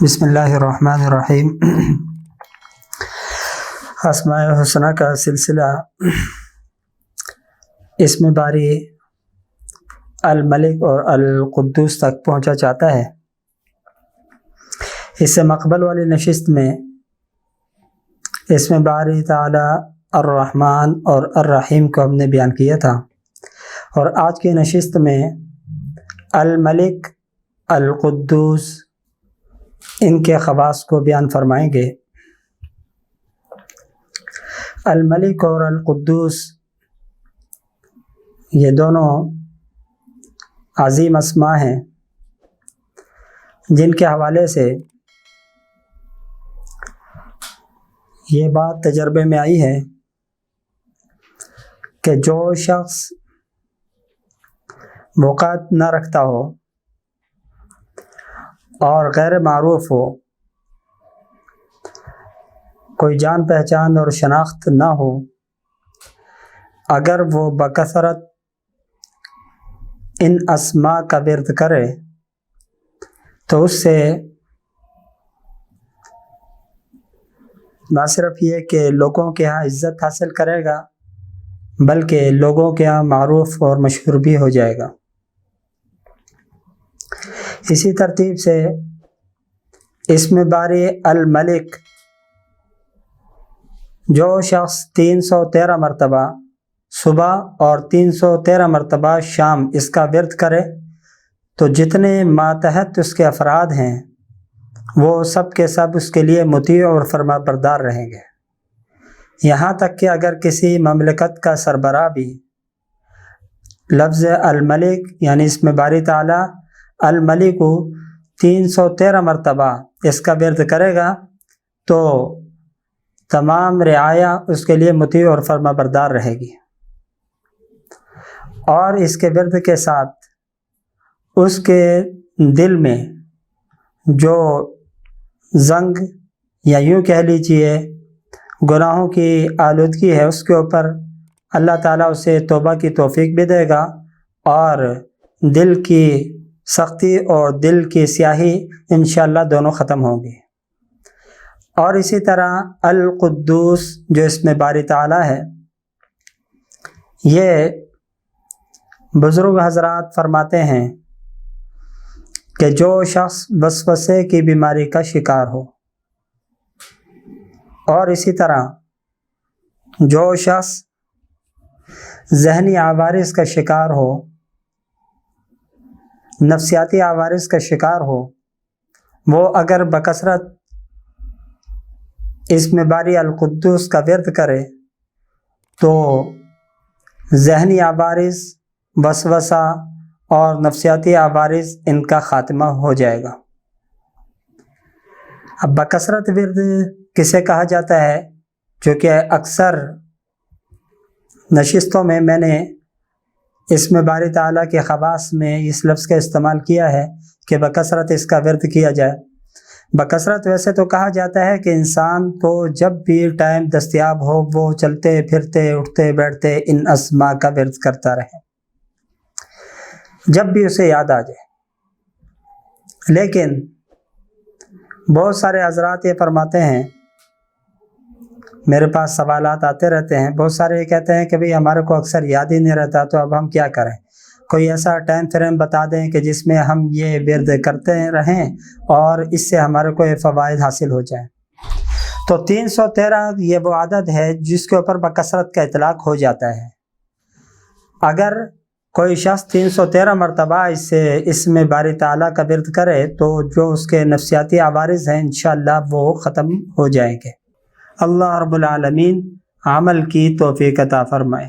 بسم اللہ الرحمن الرحیم۔ اسماء الحسنہ کا سلسلہ اسم باری الملک اور القدوس تک پہنچا چاہتا ہے۔ اس سے مقبل والی نشست میں اسم باری تعالی الرحمن اور الرحیم کو ہم نے بیان کیا تھا، اور آج کی نشست میں الملک، القدوس، ان کے خواص کو بیان فرمائیں گے۔ الملک اور القدوس یہ دونوں عظیم اسماء ہیں جن کے حوالے سے یہ بات تجربے میں آئی ہے کہ جو شخص وقت نہ رکھتا ہو اور غیر معروف ہو، کوئی جان پہچان اور شناخت نہ ہو، اگر وہ بکثرت ان اسماء کا ورد کرے تو اس سے نہ صرف یہ کہ لوگوں کے ہاں عزت حاصل کرے گا، بلکہ لوگوں کے ہاں معروف اور مشہور بھی ہو جائے گا۔ اسی ترتیب سے اسم باری الملک جو شخص 313 مرتبہ صبح اور 313 مرتبہ شام اس کا ورد کرے تو جتنے ماتحت اس کے افراد ہیں وہ سب کے سب اس کے لیے مطیع اور فرما بردار رہیں گے، یہاں تک کہ اگر کسی مملکت کا سربراہ بھی لفظ الملک یعنی اسم باری تعالی الملک کو 313 مرتبہ اس کا ورد کرے گا تو تمام رعایا اس کے لیے مطیع اور فرما بردار رہے گی، اور اس کے ورد کے ساتھ اس کے دل میں جو زنگ یا یوں کہہ لیجیے گناہوں کی آلودگی ہے اس کے اوپر اللہ تعالیٰ اسے توبہ کی توفیق بھی دے گا، اور دل کی سختی اور دل کی سیاہی انشاءاللہ دونوں ختم ہوں گی۔ اور اسی طرح القدوس جو اسم باری تعالی ہے، یہ بزرگ حضرات فرماتے ہیں کہ جو شخص وسوسے کی بیماری کا شکار ہو، اور اسی طرح جو شخص ذہنی عوارض کا شکار ہو، نفسیاتی عوارض کا شکار ہو، وہ اگر بکثرت اسم باری القدوس کا ورد کرے تو ذہنی عوارض، وسوسہ اور نفسیاتی عوارض ان کا خاتمہ ہو جائے گا۔ اب بکثرت ورد کسے کہا جاتا ہے؟ جو کہ اکثر نشستوں میں نے اسم باری تعالیٰ کے خواص میں اس لفظ کا استعمال کیا ہے کہ بکثرت اس کا ورد کیا جائے۔ بکثرت ویسے تو کہا جاتا ہے کہ انسان کو جب بھی ٹائم دستیاب ہو وہ چلتے پھرتے اٹھتے بیٹھتے ان اسماء کا ورد کرتا رہے، جب بھی اسے یاد آ جائے۔ لیکن بہت سارے حضرات یہ فرماتے ہیں، میرے پاس سوالات آتے رہتے ہیں، بہت سارے یہ کہتے ہیں کہ بھئی ہمارے کو اکثر یاد ہی نہیں رہتا، تو اب ہم کیا کریں؟ کوئی ایسا ٹائم فریم بتا دیں کہ جس میں ہم یہ ورد کرتے رہیں اور اس سے ہمارے کو یہ فوائد حاصل ہو جائیں۔ تو 313 یہ وہ عدد ہے جس کے اوپر بکثرت کا اطلاق ہو جاتا ہے۔ اگر کوئی شخص 313 مرتبہ اس سے اسم باری تعالیٰ کا ورد کرے تو جو اس کے نفسیاتی عوارض ہیں انشاءاللہ وہ ختم ہو جائیں گے۔ اللہ رب العالمین عمل کی توفیق عطا فرمائے۔